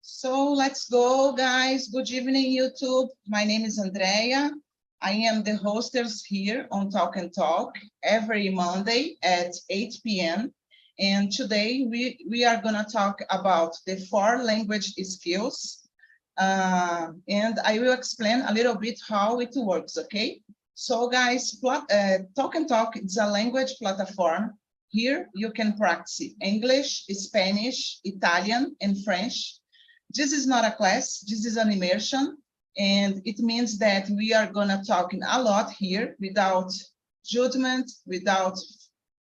So let's go, guys. Good evening, YouTube. My name is Andrea. I am the hostess here on Talk and Talk every Monday at 8 p.m. And today we are going to talk about the 4 language skills. And I will explain a little bit how it works, okay? So guys, Talk and Talk is a language platform. Here you can practice English, Spanish, Italian, and French. This is not a class, this is an immersion. And it means that we are gonna talk a lot here without judgment, without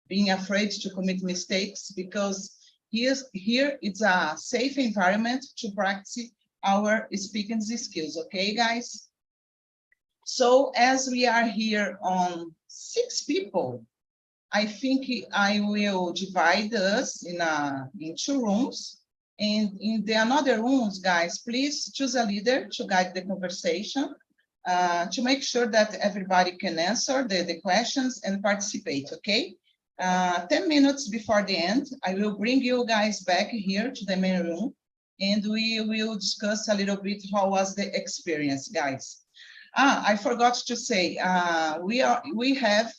being afraid to commit mistakes, because here it's a safe environment to practice our speaking skills, okay, guys? So as we are here on 6 people, I think I will divide us in 2 rooms. And in the another rooms, guys, please choose a leader to guide the conversation, to make sure that everybody can answer the questions and participate, okay? 10 minutes before the end, I will bring you guys back here to the main room, and we will discuss a little bit how was the experience, guys. I forgot to say, we have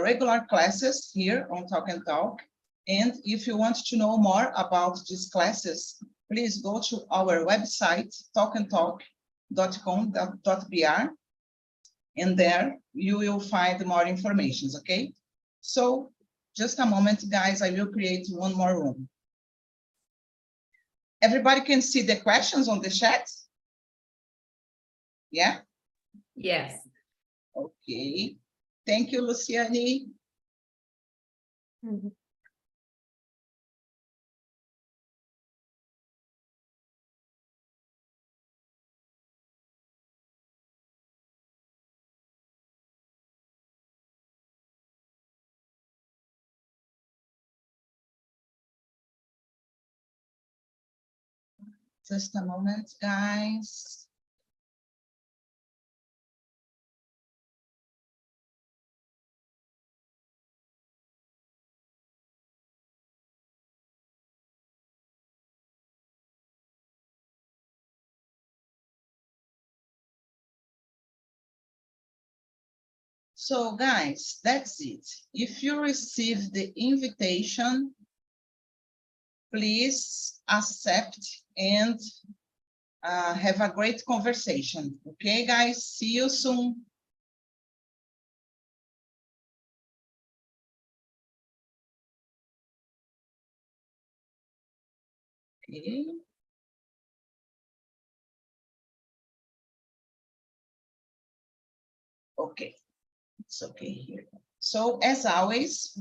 regular classes here on Talk and Talk. And if you want to know more about these classes, please go to our website, talkandtalk.com.br, and there you will find more information, okay? So just a moment, guys, I will create one more room. Everybody can see the questions on the chat? Yeah? Yes. Okay. Thank you, Luciani. Mm-hmm. Just a moment, guys. So guys, that's it. If you receive the invitation, please accept and have a great conversation. Okay, guys, see you soon. Okay. Okay, it's okay here. So as always,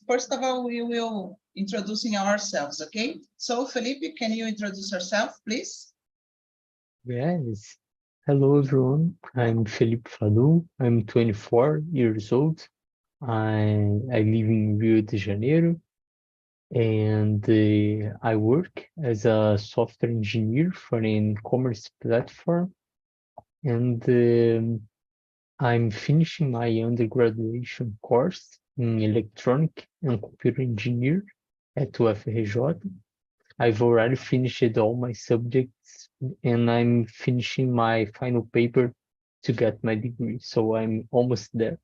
first of all, we will introducing ourselves, okay? So Felipe, can you introduce yourself, please? Yes. Hello, everyone. I'm Felipe Fadu. I'm 24 years old. I live in Rio de Janeiro, and I work as a software engineer for an e-commerce platform. And I'm finishing my undergraduate course in electronic and computer engineer at UFRJ. I've already finished all my subjects, and I'm finishing my final paper to get my degree, so I'm almost there.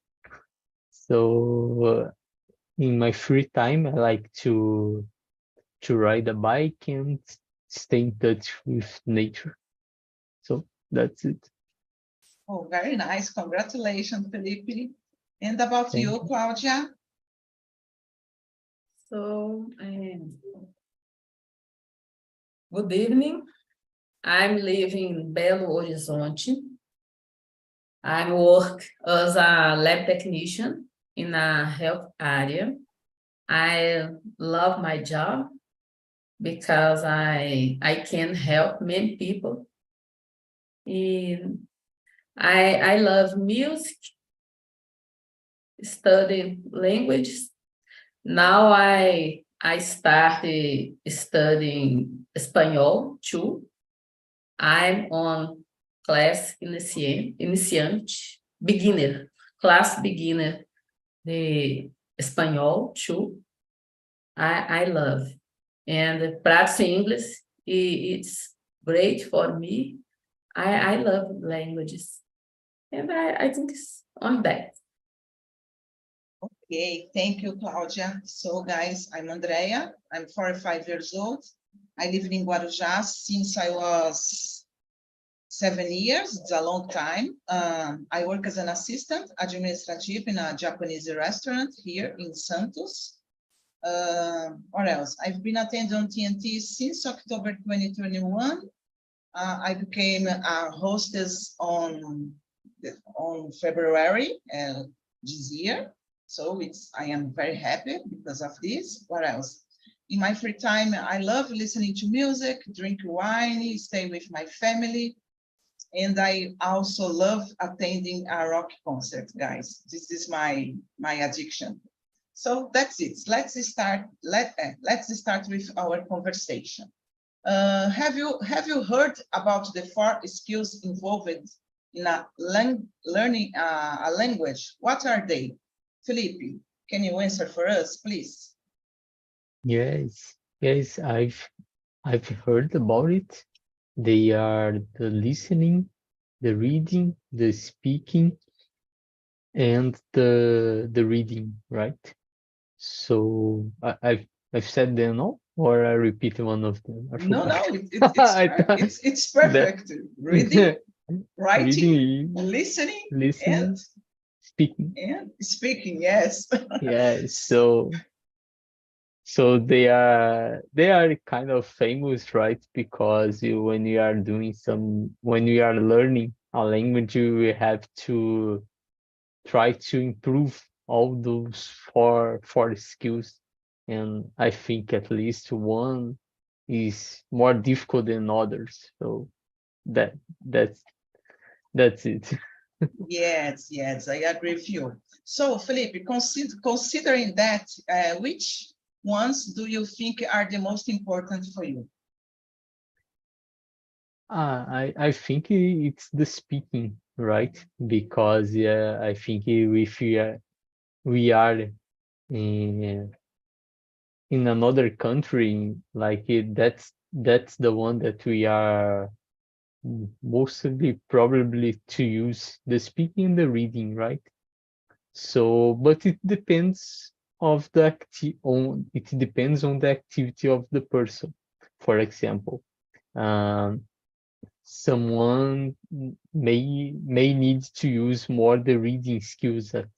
So in my free time, I like to ride a bike and stay in touch with nature. So that's it. Oh, very nice. Congratulations, Felipe. And about you, Claudia? So, good evening. I'm living in Belo Horizonte. I work as a lab technician in a health area. I love my job because I can help many people. And I love music, study languages. Now I started studying Espanhol too. I'm on class iniciante, beginner, class beginner, the Espanhol too. I love. And practice English, it's great for me. I love languages. And I think it's on that. Okay, thank you, Claudia. So guys, I'm Andrea. I'm 45 years old. I live in Guarujá since I was 7 years. It's a long time. I work as an assistant administrative in a Japanese restaurant here in Santos. What else? I've been attending on TNT since October 2021. I became a hostess on February this year. So I am very happy because of this. What else? In my free time, I love listening to music, drink wine, stay with my family. And I also love attending a rock concert, guys. This is my addiction. So that's it. Let's start with our conversation. Have you heard about the 4 skills involved in learning a language? What are they? Felipe, can you answer for us, please? Yes, I've heard about it. They are the listening, the reading, the speaking, and the reading, right? So I've said them all, or I repeat one of them. I No, forgot. I thought it's that perfect. Reading, writing, reading, listening, listening, speaking. and speaking. Yes. Yeah, so they are kind of famous, right? Because when you are when you are learning a language, you have to try to improve all those four skills. And I think at least one is more difficult than others. So that that's that's it. Yes, I agree with you. So, Felipe, considering that, which ones do you think are the most important for you? I think it's the speaking, right? Because I think if we are in another country, like that's the one that we are mostly probably to use the speaking and the reading, right? So, but it depends it depends on the activity of the person. For example, um, someone may need to use more the reading skills at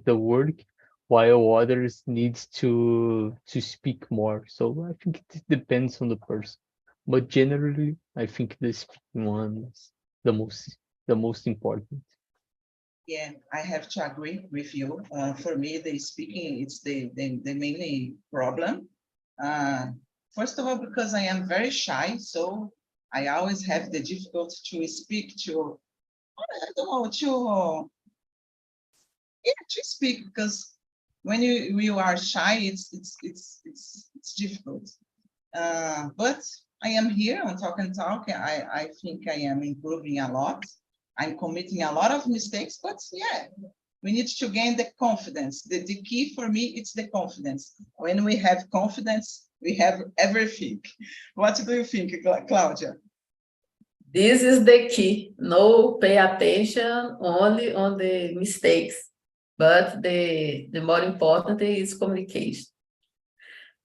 the work, while others need to speak more. So I think it depends on the person, but generally I think the speaking one is the most important. Yeah, I have to agree with you. For me, the speaking is the main problem. First of all, because I am very shy, so I always have the difficulty to speak to, I don't know, to speak, because when you are shy, it's difficult. But I am here on Talk and Talk. I think I am improving a lot. I'm committing a lot of mistakes, but yeah, we need to gain the confidence. The key for me, it's the confidence. When we have confidence, we have everything. What do you think, Claudia? This is the key. No pay attention only on the mistakes, but the more important is communication.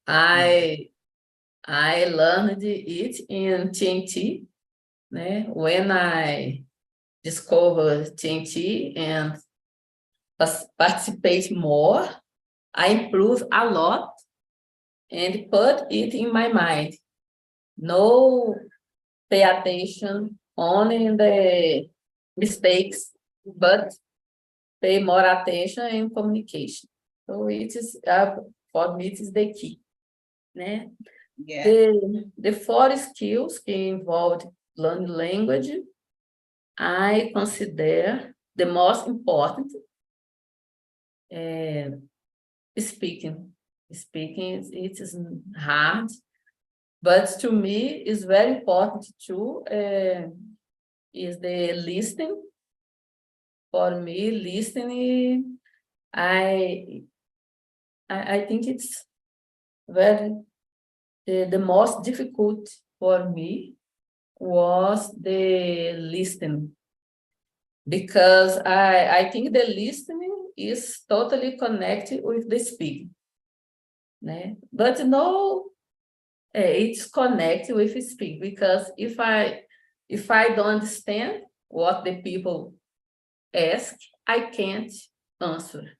I learned it in TNT, né? When I discovered TNT and participate more, I improve a lot and put it in my mind. No pay attention only in the mistakes, but pay more attention in communication. So it is, for me, it is the key. Né? Yeah. The 4 skills involved learning language, I consider the most important. Speaking, it is hard, but to me is very important too. Is the listening. For me, listening, I think it's very the most difficult for me, was the listening, because I think the listening is totally connected with the speaking, né? But no, it's connected with speaking, because if I don't understand what the people ask, I can't answer.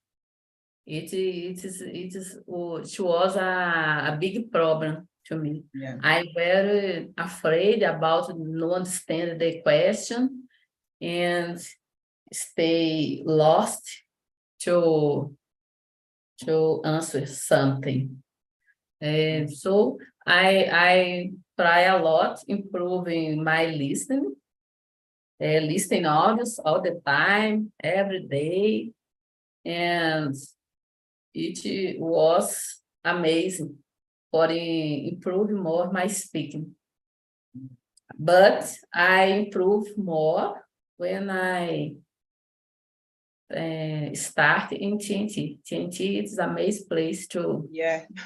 It was a big problem to me. Yeah. I'm very afraid about not understand the question and stay lost to answer something. And so I try a lot improving my listening, listening audios all the time, every day, and it was amazing for improving more my speaking. But I improve more when I start in TNT. TNT is an amazing place to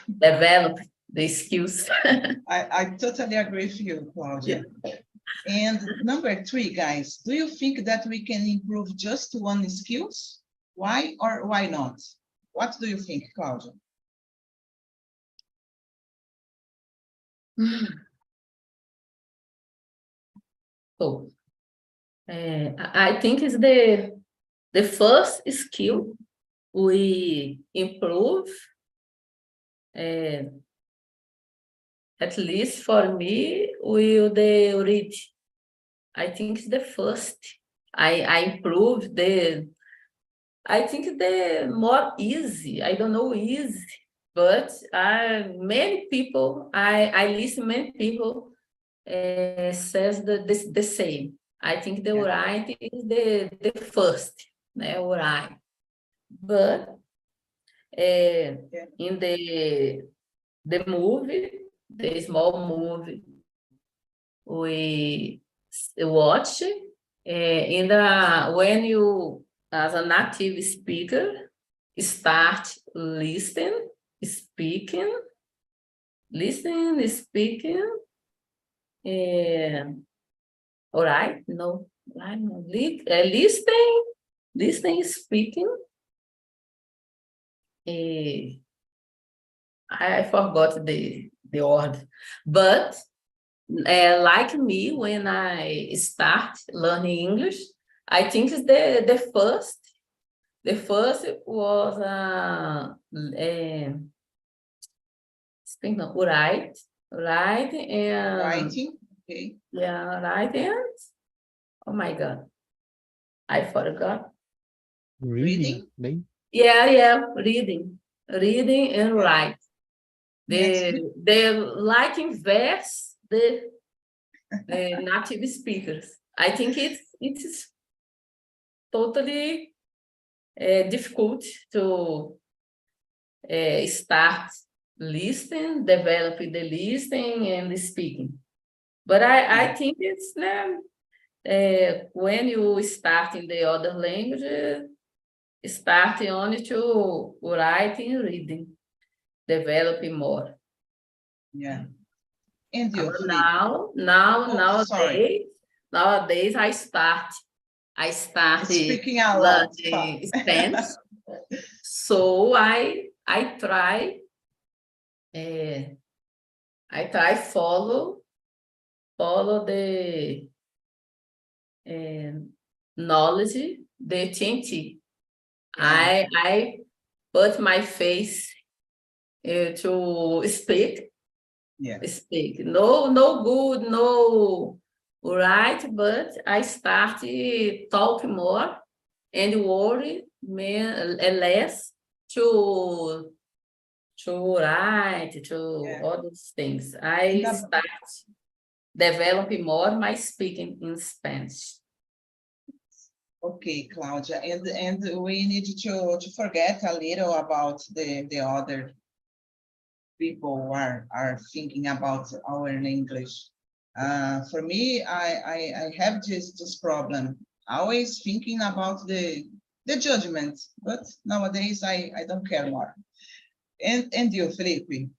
develop the skills. I totally agree with you, Claudia. Yeah. And number 3, guys, do you think that we can improve just one skills? Why or why not? What do you think, Claudia? So, I think it's the first skill we improve, at least for me, will the read. I think it's the first. I improve I think the more easy, I don't know easy, but many people, I listen many people says the same. I think the writing is the first, né, writing. But in the movie, the small movie we watch, when you, as a native speaker, start listening, speaking, all right, no, listening, speaking. I forgot the order, but like me, when I start learning English, I think the first was writing, and writing, okay. Yeah, writing. Oh my God, I forgot. Reading. Yeah, reading and write. The like inverse the native speakers. I think it is totally difficult to start listening, developing the listening and the speaking. But I think it's when you start in the other language, start only to writing, reading, developing more. Yeah. And you, nowadays I start speaking a lot Spanish. So I try follow the knowledge, the TNT. Yeah. I put my face to speak. Yeah. Speak. No good, no right, but I start talk more and worry less to write, all those things. I start developing more my speaking in Spanish. Okay, Claudia, and we need to forget a little about the other people who are thinking about our English. For me, I have this problem, always thinking about the judgment, but nowadays I don't care more. And you, Felipe,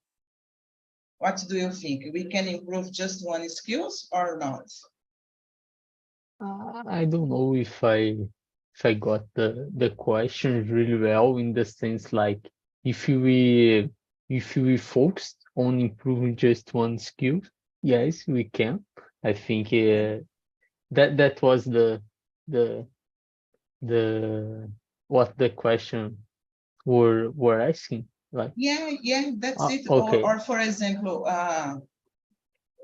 What do you think? We can improve just one skills or not? I don't know if I got the question really well, in the sense like, if we focused on improving just one skill, yes, we can. I think that was the the what the question were asking, like. Yeah, that's it. Okay, Or for example,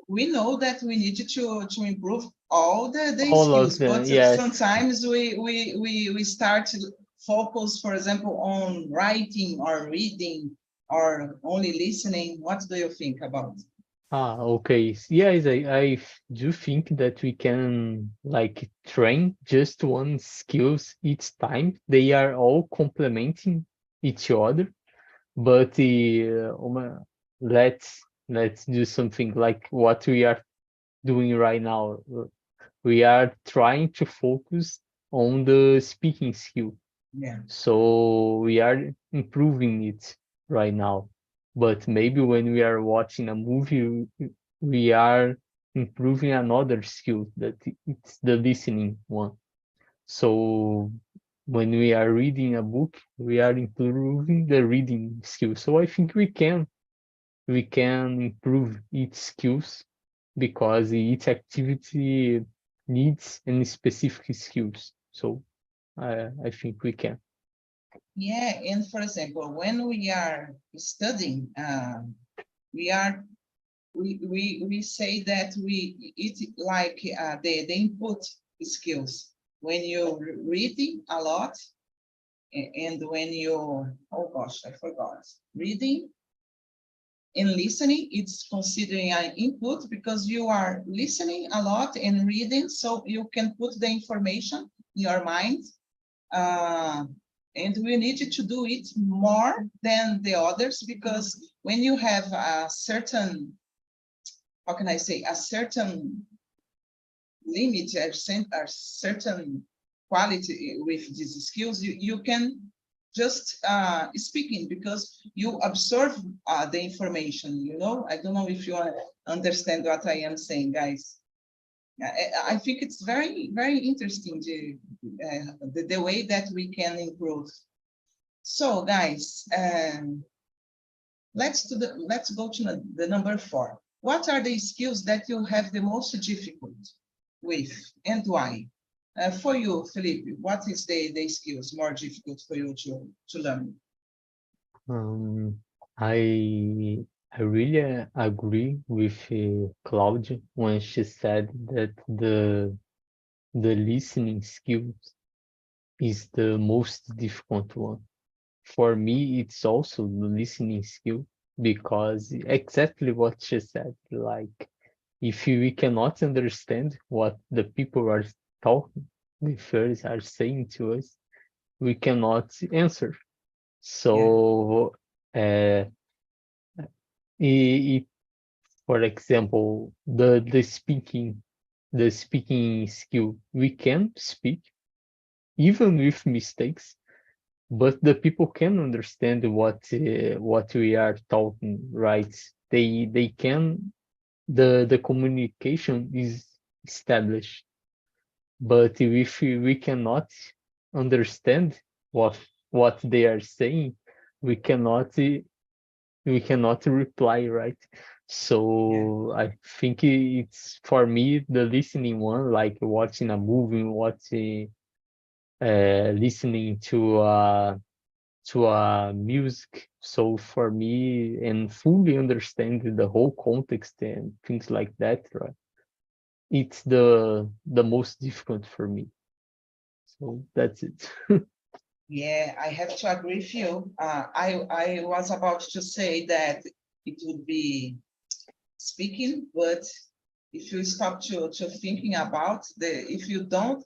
we know that we need to improve all the all of skills, them, but yes. sometimes we start to focus, for example, on writing or reading or only listening. What do you think about? Okay. Yes, I do think that we can like train just one skills each time. They are all complementing each other. But let's do something like what we are doing right now. We are trying to focus on the speaking skill. Yeah. So we are improving it right now. But maybe when we are watching a movie, we are improving another skill, that it's the listening one. So when we are reading a book, we are improving the reading skill. So I think we can improve each skills, because each activity needs any specific skills. So I think we can. Yeah, and for example, when we are studying, we are we say that it like the input skills when you're reading a lot, and when you, oh gosh, I forgot, reading and listening, it's considering an input because you are listening a lot and reading, so you can put the information in your mind. And we need to do it more than the others, because when you have a certain, how can I say, a certain limit, a certain quality with these skills, you can just speaking, because you absorb the information, you know. I don't know if you understand what I am saying, guys. I think it's very, very interesting, the way that we can improve. So, guys, let's go to the number 4. What are the skills that you have the most difficult with, and why? For you, Felipe, what is the skills more difficult for you to learn? Um, I really agree with Claudia when she said that the listening skills is the most difficult one. For me, it's also the listening skill, because exactly what she said, like, if we cannot understand what the people are talking, the first are saying to us, we cannot answer. Yeah, So, if, for example, the speaking skill, we can speak even with mistakes, but the people can understand what we are talking, right? They can, the communication is established. But if we cannot understand what they are saying, we cannot reply, right? yeah, So I think it's, for me, the listening one, like watching a movie, watching listening to a music. So for me, and fully understanding the whole context and things like that, right? It's the most difficult for me. So that's it. yeah. I have to agree with you. I was about to say that it would be speaking, but if you stop to thinking about if you don't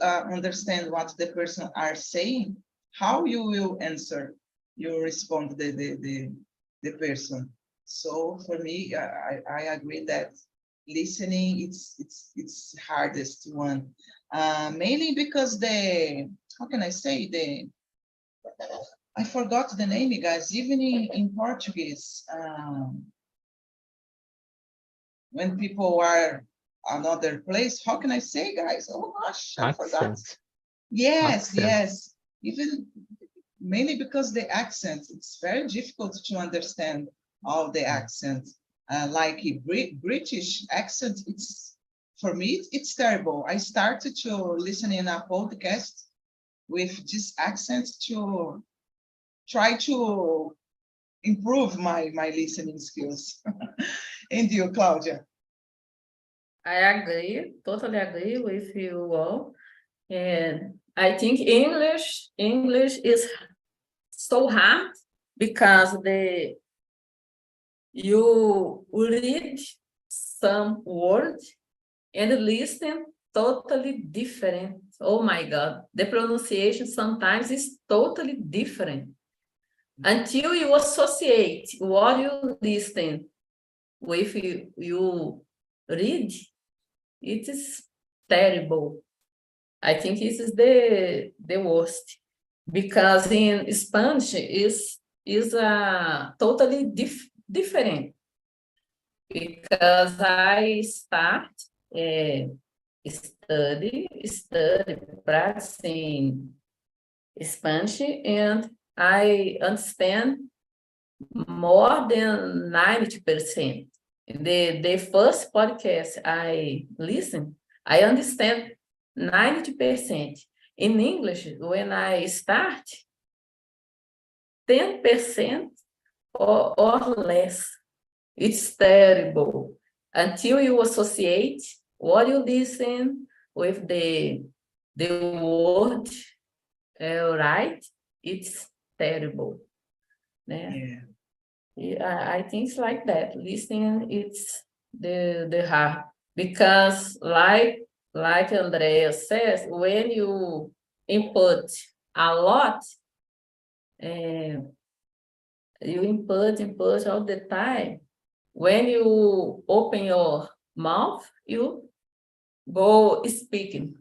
understand what the person are saying, how you will answer, you respond the person. So for me, I agree that listening, it's hardest one, mainly because how can I say, I forgot the name, guys, even in Portuguese. when people are another place. How can I say, guys? Oh gosh, I forgot. Accent. Yes, Accent. yes. Even mainly because the accent, it's very difficult to understand all the accents. Like a British accent, it's for me, it's terrible. I started to listen in a podcast with this accent to try to improve my listening skills. And you, Claudia? I agree, totally agree with you all. And I think English is so hard because you read some words and listen totally different. Oh my God, the pronunciation sometimes is totally different. Until you associate what you listen with you read, it is terrible. I think this is the worst, because in Spanish is totally different, because I start study practicing Spanish, and I understand more than 90%. The first podcast I listen, I understand 90%. In English, when I start, 10% or less. It's terrible. Until you associate what you listen with the word right, it's terrible. Yeah. I think it's like that. Listening, it's the hard, because like Andrea says, when you input a lot, you input all the time. When you open your mouth, you go speaking.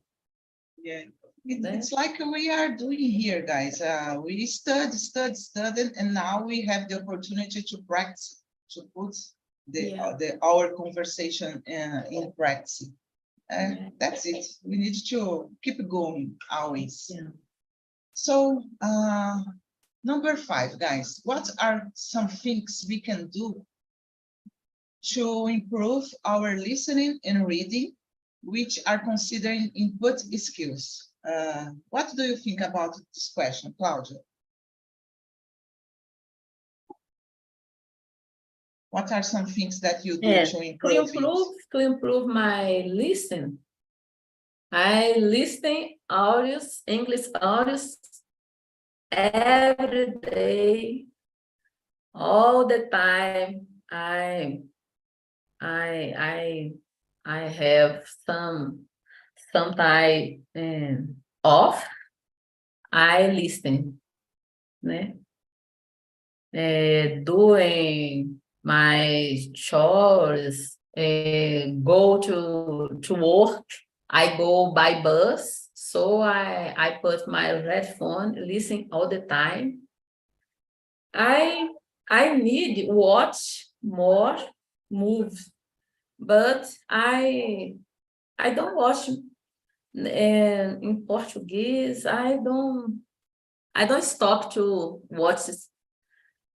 Yeah. It's like we are doing here, guys. We studied, and now we have the opportunity to practice, to put our conversation in practice. That's it. We need to keep going always. Yeah. So, number 5, guys, what are some things we can do to improve our listening and reading, which are considered input skills? What do you think about this question, Claudia? What are some things that you do to improve it? To improve my listening, I listen audios, English audios, every day, all the time. I have some time off. I listen, né? Doing my chores, go to work. I go by bus, so I put my headphone, listen all the time. I need watch more movies, but I don't watch in Portuguese. I don't stop to watch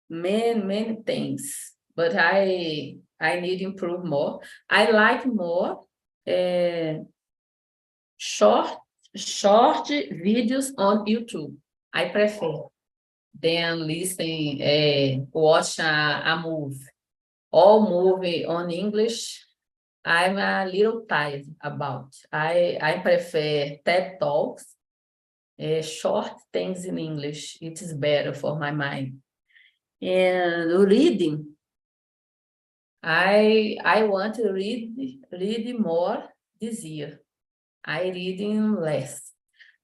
many things, but I need to improve more. I like more short videos on YouTube. I prefer than listening, watch a movie. All movie on English, I'm a little tired about. I prefer TED Talks, short things in English. It is better for my mind. And reading, I want to read more this year. I reading less.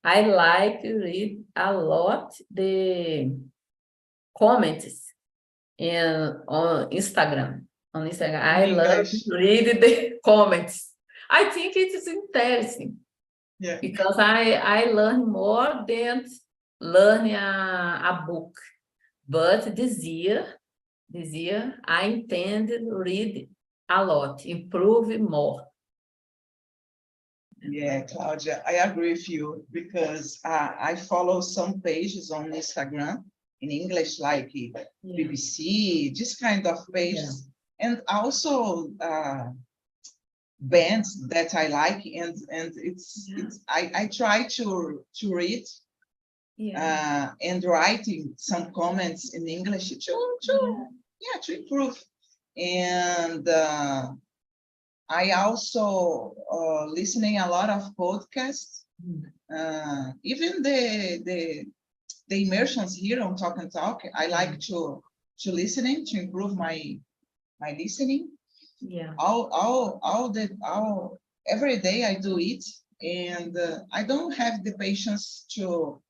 I like to read a lot the comments on Instagram. I love to read the comments. I think it is interesting. Yeah. Because I learn more than learning a book. But this year I intend to read a lot, improve more. Yeah, Claudia, I agree with you because I follow some pages on Instagram in English, like BBC, this kind of pages, and also bands that I like, and I try to read and writing some comments in English to improve. And I also listening a lot of podcasts, even the immersions here on Talk and Talk. I like to listening to improve my listening. Yeah. Every day I do it, and I don't have the patience to,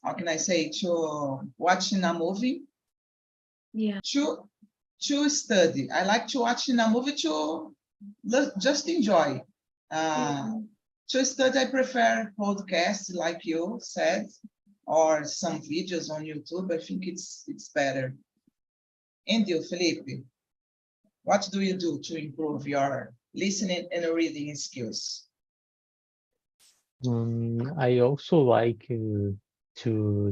how can I say, to watching a movie. Yeah. To study. I like to watch in a movie to just enjoy. To study, I prefer podcasts like you said, or some videos on YouTube. I think it's better. And you, Felipe, what do you do to improve your listening and reading skills? I also like to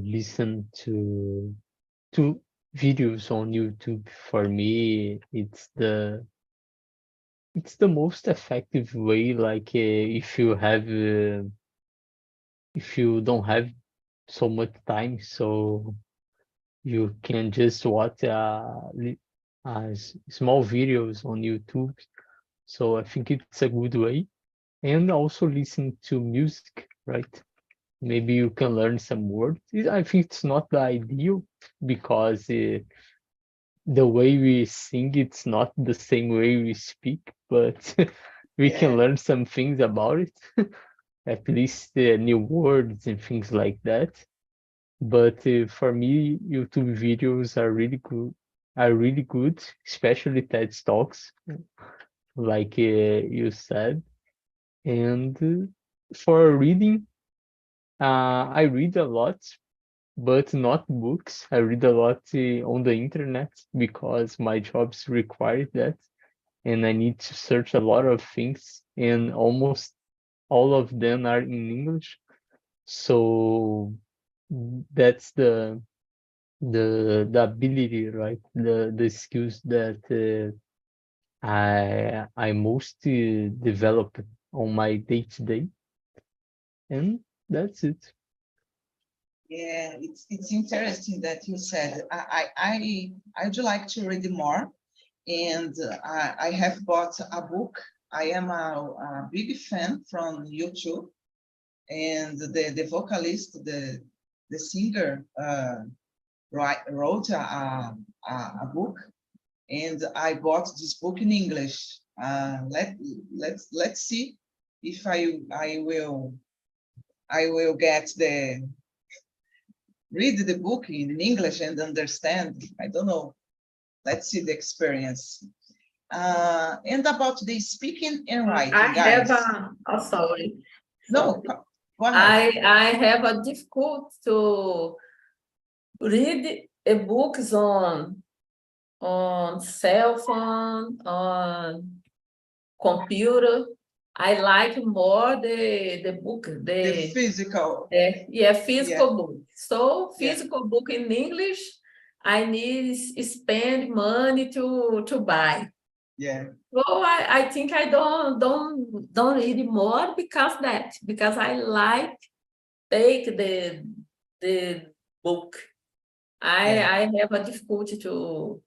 listen to videos on YouTube. For me, it's the most effective way. Like if you don't have so much time, so you can just watch small videos on YouTube. So I think it's a good way. And also listen to music, right? Maybe you can learn some words. I think it's not the ideal because the way we sing, it's not the same way we speak, but we can learn some things about it, at least new words and things like that. But for me, YouTube videos are really good, especially TED Talks, like you said. And for reading, I read a lot, but not books. I read a lot on the internet because my jobs require that, and I need to search a lot of things, and almost all of them are in English. So that's the ability, right? The skills that I most develop on my day-to-day, and that's it. Yeah, it's interesting that you said. I would like to read more, and I have bought a book. I am a big fan from YouTube, and the vocalist, the singer, wrote a book, and I bought this book in English. Let's see if I will get read the book in English and understand. I don't know. Let's see the experience. And about the speaking and writing, guys. Sorry. No, go ahead. I have a difficult to read books on cell phone, on computer. I like more the book, The physical. physical book. So physical book in English, I need spend money to buy. Yeah. So I think I don't read more because I like take the book. I have a difficulty to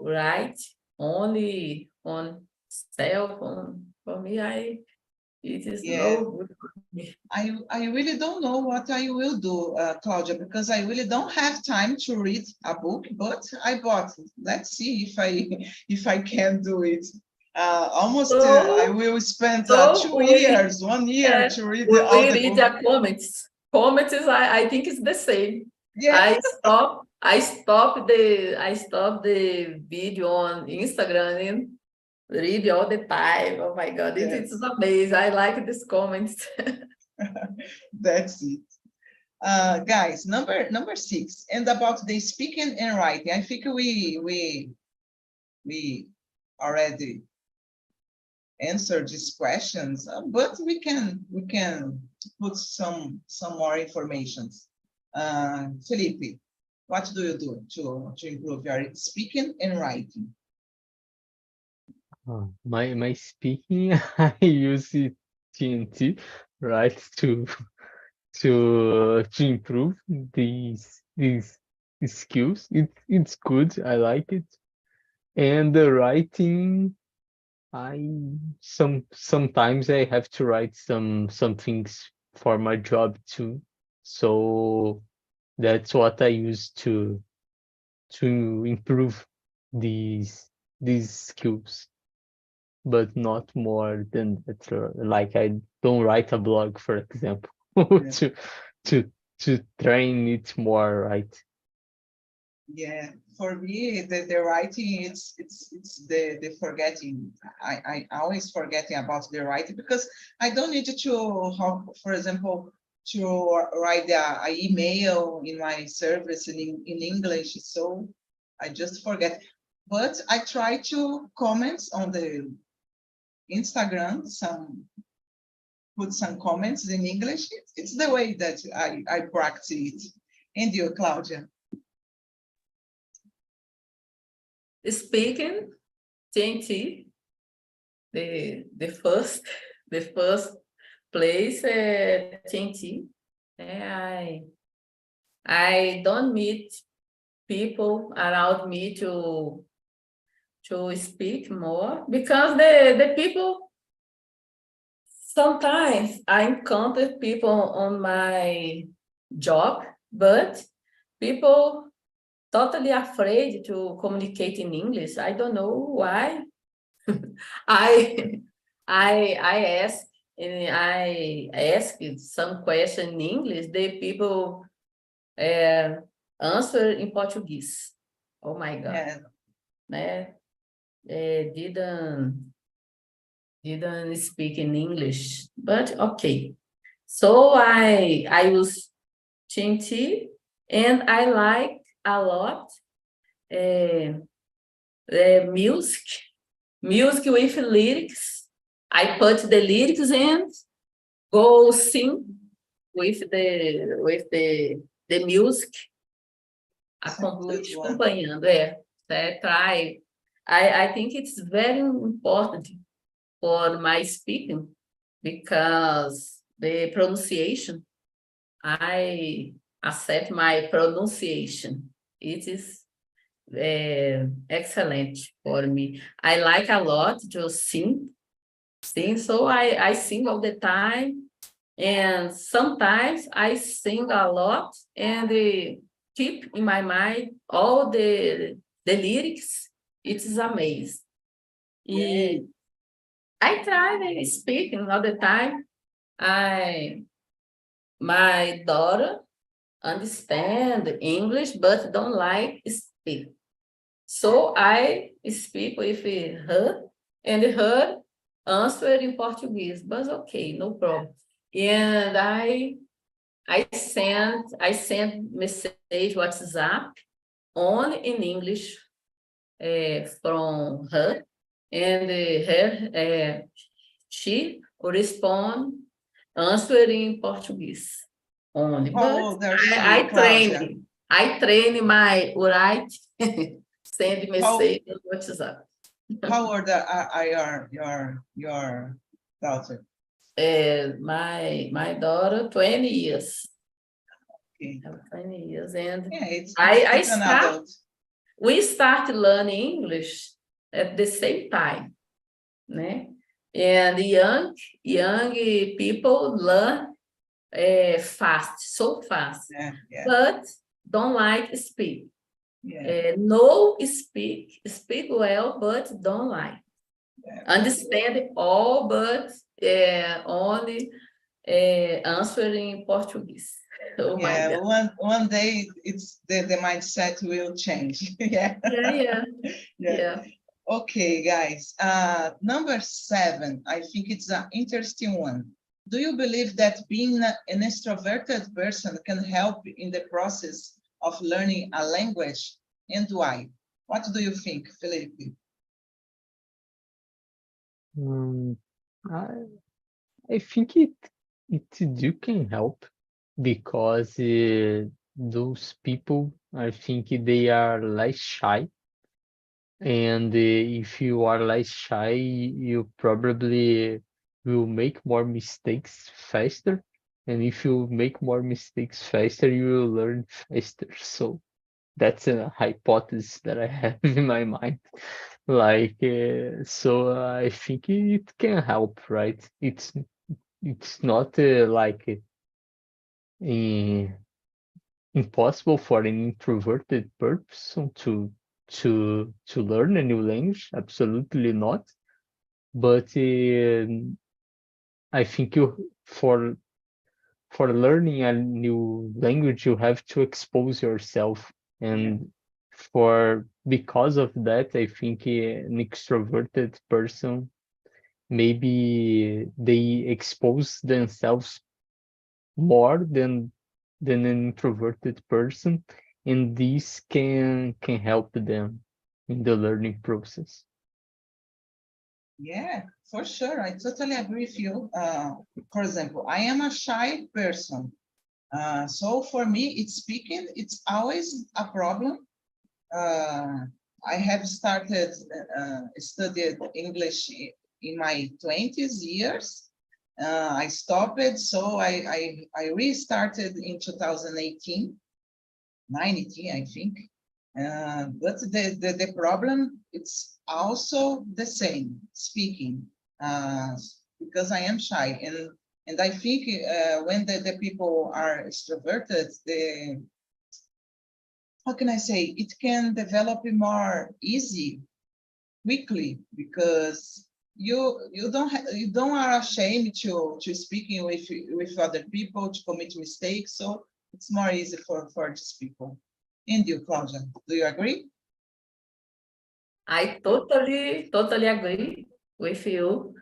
write only on cell phone. For me, it is no good for me. I really don't know what I will do, Claudia, because I really don't have time to read a book, but I bought it. Let's see if I can do it. Almost I will spend 2 years, 1 year to read all the read book. the comments. Comments is I think it's the same. Yeah. I stop the video on Instagram and read all the time. Oh my God, it's amazing. I like these comments. That's it. Guys, number 6, and about the speaking and writing. I think we already answered these questions, but we can put some more information. Felipe, what do you do to improve your speaking and writing? My speaking, I use TNT, right, to improve these skills. It's good. I like it. And the writing, sometimes I have to write some things for my job too. So that's what I use to improve these skills, but not more than that. Like I don't write a blog, for example, Yeah. to train it more, right? Yeah, for me, the writing, it's the forgetting. I always forgetting about the writing because I don't need to, for example, to write a email in my service in English, so I just forget. But I try to comment on the Instagram, put some comments in English. It's the way that I practice it. And you, Claudia? Speaking, TNT, the first place, TNT. I don't meet people around me to speak more because the people, sometimes I encounter people on my job, but people totally afraid to communicate in English. I don't know why. I ask, and I ask some question in English. The people answer in Portuguese. Oh my God! Yeah. Né? Didn't speak in English, but okay. So I use TNT, and I like a lot music with lyrics. I put the lyrics and go sing with the music, acompanhando. Try. I think it's very important for my speaking because the pronunciation, I accept my pronunciation. It is excellent for me. I like a lot to sing, so I sing all the time, and sometimes I sing a lot and keep in my mind all the lyrics. It is amazing. Yeah. I try speaking all the time. My daughter understand English but don't like speak. So I speak with her, and her answer in Portuguese, but okay, no problem. And I send message WhatsApp only in English from her, and she respond answer in Portuguese only. But I train my right send message on WhatsApp. How old are your daughter? My daughter, 20 years. Okay. 20 years, and yeah, it's an adult. We start learning English at the same time, né? And young people learn fast, so fast, Yeah. but don't like speak. Yeah. No speak well, but don't like. Yeah. Understand all, but only answering in Portuguese. Oh my God. One day it's the mindset will change. Yeah. Yeah. Okay, guys. Number 7, I think it's an interesting one. Do you believe that being an extroverted person can help in the process of learning a language, and why? What do you think, Felipe? I, I think it do can help because those people, I think they are less shy, and if you are less shy, you probably will make more mistakes faster, and if you make more mistakes faster, you will learn faster. So that's a hypothesis that I have in my mind. Like, so I think it can help, right? It's not like uh, impossible for an introverted person to learn a new language. Absolutely not. But I think you for learning a new language, you have to expose yourself, and for because of that, I think an extroverted person maybe they expose themselves more than an introverted person, and this can help them in the learning process. Yeah, for sure. I totally agree with you. For example, I am a shy person. So for me, it's speaking, it's always a problem. I have started studied English in my 20s years. I stopped it, so I restarted in 2018, 19, I think. But the problem, it's also the same, speaking, because I am shy. And I think when the people are extroverted, how can I say, it can develop more easy, quickly, because you don't are ashamed to speaking with other people, to commit mistakes, so it's more easy for these people. And you, Claudia, do you agree? I totally agree with you.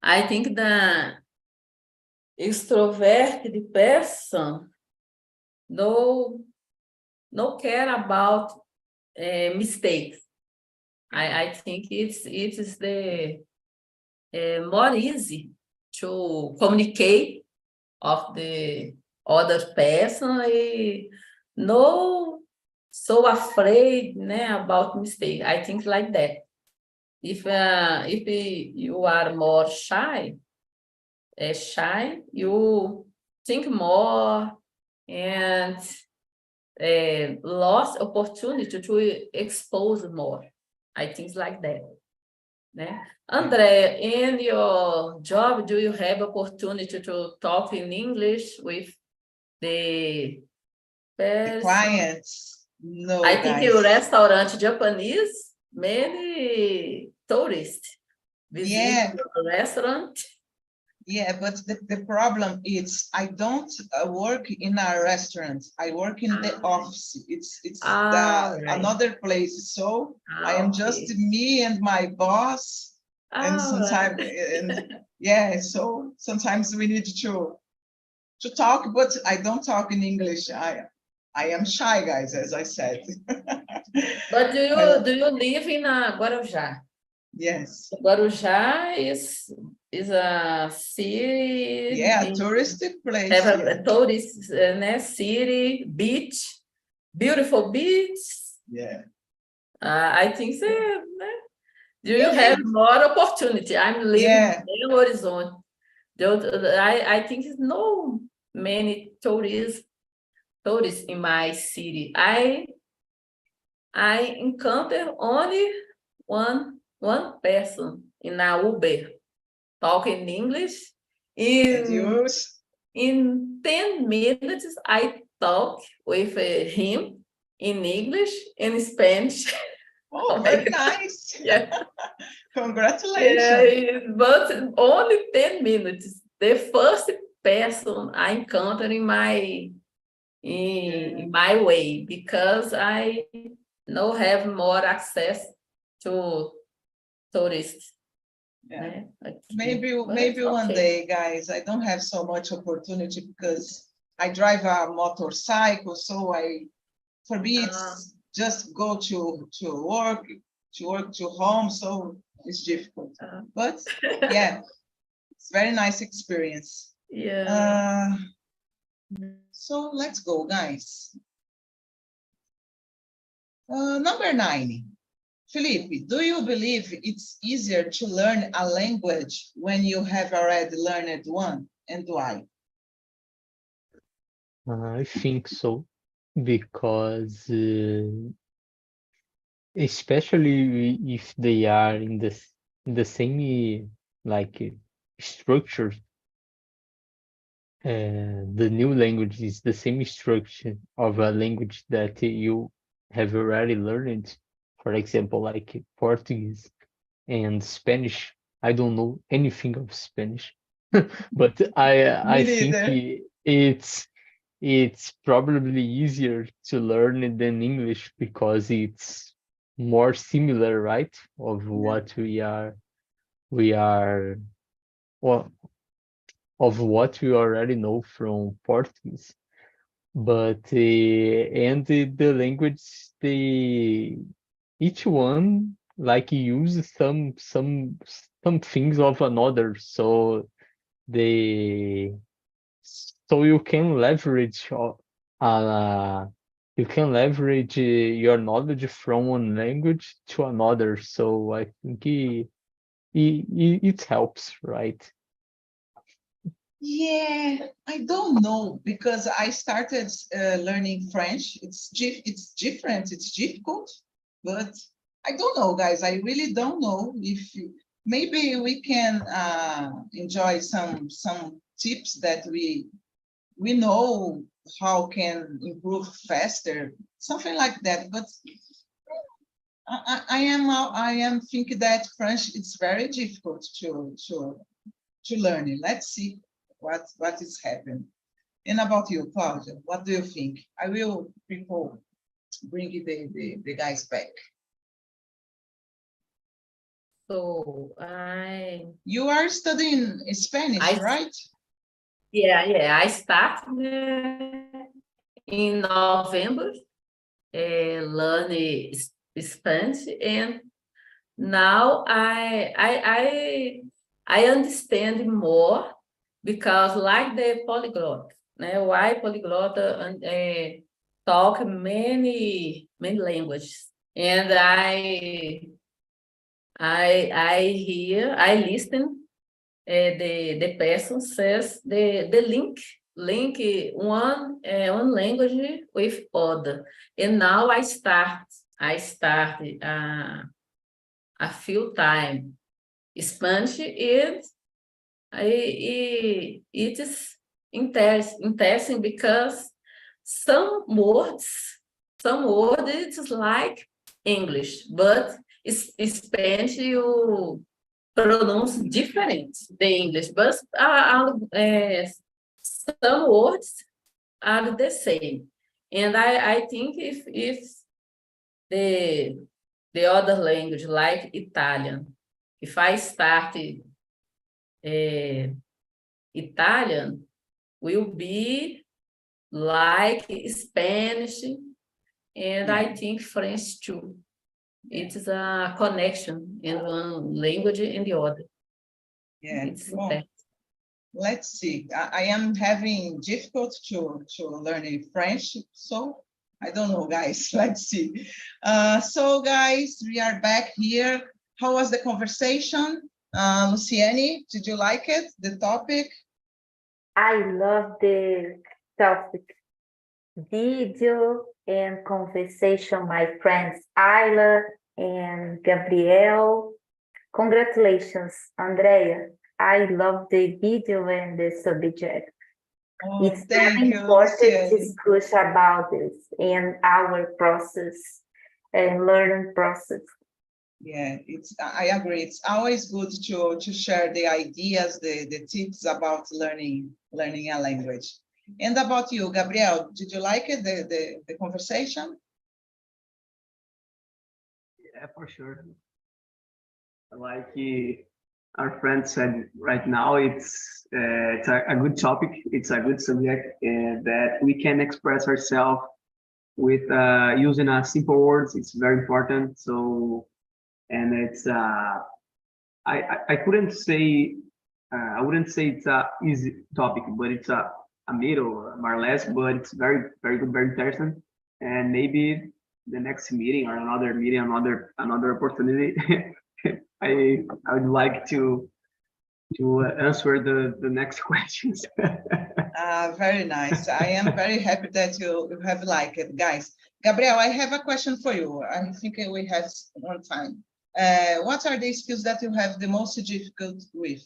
I think the extroverted person no care about mistakes. I think it is the more easy to communicate of the other person and no so afraid about mistake. I think like that. If you are more shy, you think more and lost opportunity to expose more. I think like that. Né? André, in your job, do you have opportunity to talk in English with the The clients, no, I think guys. in restaurant Japanese, many tourists visit Yeah. the restaurant. Yeah, but the problem is I don't work in a restaurant. I work in the office. It's Right. another place. So I am just Okay. me and my boss. And sometimes, yeah, so sometimes we need to talk, but I don't talk in English. I am shy, guys, as I said. But do you live in Guarujá? Yes. Guarujá is a city. Yeah, a touristic place. Have a tourist city, beach, beautiful beach. Yeah. I think so. Do you have more opportunity? I'm living in Horizonte. I think it's no many tourists in my city. I encounter only one person in a Uber talking English. In 10 minutes, I talk with him in English and Spanish. Oh, very nice. Yeah. Congratulations. Yeah, but only 10 minutes. The first person I encountered in my way, because I now have more access to tourists. Yeah. Maybe one day, guys. I don't have so much opportunity because I drive a motorcycle, so for me it's just go to work to home. So It's difficult, but yeah, it's very nice experience. Yeah. So let's go, guys. Number 9. Felipe, do you believe it's easier to learn a language when you have already learned one, and why? I think so, because especially if they are in the same like structure, the new language is the same structure of a language that you have already learned. For example, like Portuguese and Spanish. I don't know anything of Spanish, but I Me think neither. it's probably easier to learn than English because it's more similar, right? Of what we are well, of what we already know from Portuguese. But and the language, they each one like use some things of another, so they so uh you can leverage your knowledge from one language to another. So I think it helps, right? Yeah, I don't know because I started learning French. It's different. It's difficult, but I don't know, guys. I really don't know if maybe we can enjoy some tips that we know how can improve faster, something like that. But I am thinking that French is very difficult to learn it. Let's see what is happening. And about you, Claudia, what do you think? I will bring the guys back. So You are studying Spanish, right? yeah, I started in November, learning Spanish, and now I understand more because like the polyglot, why polyglot talk many languages, and I listen the person says the link one language with other, and now I start a few time Spanish, and it is interesting because some words it's like English, but Spanish you pronounce different the English, but some words are the same. And I think if the other language like Italian, if I start Italian, will be like Spanish, and I think French too. It is a connection in one language and the other. Yeah. It's Well, let's see. I am having difficult to learn French, so I don't know, guys. Let's see. So, guys, we are back here. How was the conversation? Luciani, did you like it? The topic? I love the topic, video and conversation, my friends Ayla and Gabriel. Congratulations, Andrea. I love the video and the subject. Oh, It's thank very you, important to Luciani. discuss about this and our process and learning process. Yeah, I agree. It's always good to share the ideas, the tips about learning a language. And about you, Gabriel, did you like it, the conversation? Yeah, for sure. Like our friend said right now, it's a good topic. It's a good subject that we can express ourselves with using simple words. It's very important. So, and it's I couldn't say, I wouldn't say it's a easy topic, but it's a middle, more or less, but it's very, very good, very interesting. And maybe the next meeting or another meeting, another opportunity, I would like to answer the next questions. Very nice. I am very happy that you have liked it, guys. Gabriel, I have a question for you. I think we have one time. What are the skills that you have the most difficult with?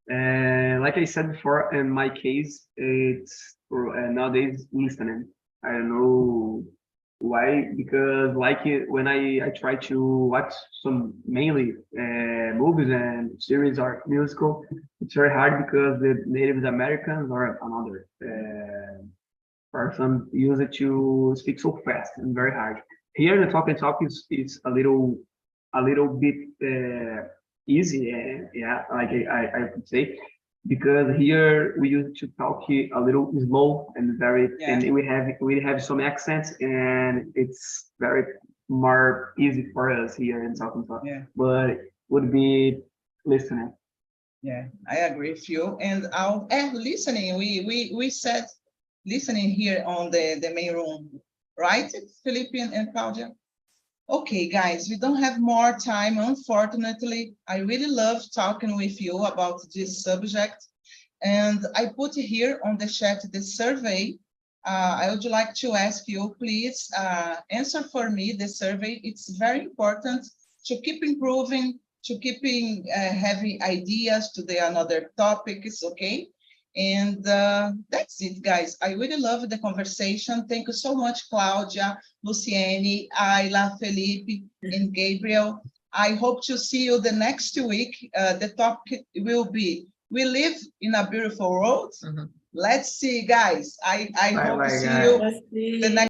Like I said before, in my case, it's nowadays listening. I don't know why, because like when I try to watch some mainly movies and series or musical, it's very hard because the Native Americans or another person use it to speak so fast and very hard. Here the talk and talk is a little bit easy, yeah, like I could say, because here we used to talk a little slow and very, and we have some accents, and it's very more easy for us here in talk and talk. Yeah. But it would be listening. Yeah, I agree with you. And listening, we said listening here on the main room, right, Felipe and Claudia? Okay, guys, we don't have more time, unfortunately. I really love talking with you about this subject. And I put here on the chat the survey. I would like to ask you, please answer for me the survey. It's very important to keep improving, to keeping having ideas to the another topics, okay? And that's it, guys. I really love the conversation. Thank you so much, Claudia, Luciene, Ayla, Felipe, and Gabriel. I hope to see you the next week. The topic will be, we live in a beautiful world. Let's see, guys. I hope to see you the next